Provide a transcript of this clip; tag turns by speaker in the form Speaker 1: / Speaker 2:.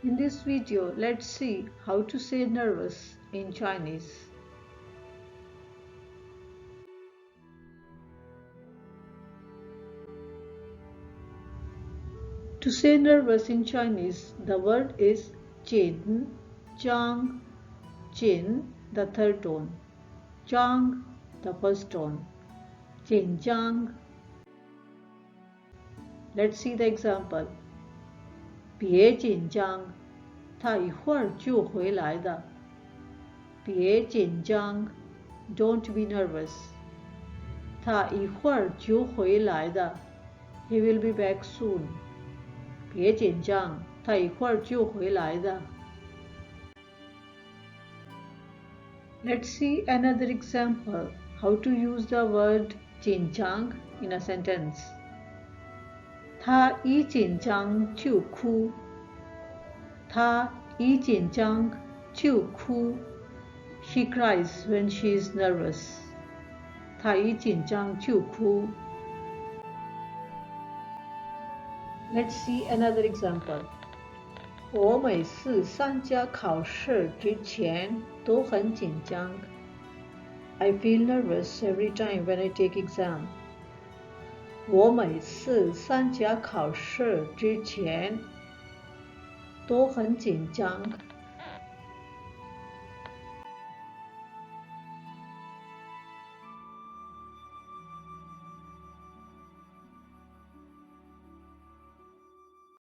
Speaker 1: In this video, let's see how to say nervous in Chinese. To say nervous in Chinese, the word is jin, jiang, jin, the third tone, jiang, the first tone, jin jiang. Let's see the example. 别紧张，他一会儿就回来的。别紧张 ，Don't be nervous. 他一会儿就回来的。He will be back soon. 别紧张，他一会儿就回来的。Let's see another example how to use the word 紧张 in a sentence. 他一紧张就哭。他一紧张就哭。She cries when she is nervous. 她一紧张就哭。Let's see another example. 我每次参加考试之前都很紧张。I feel nervous every time when I take exam. 我每次参加考试之前都很紧张。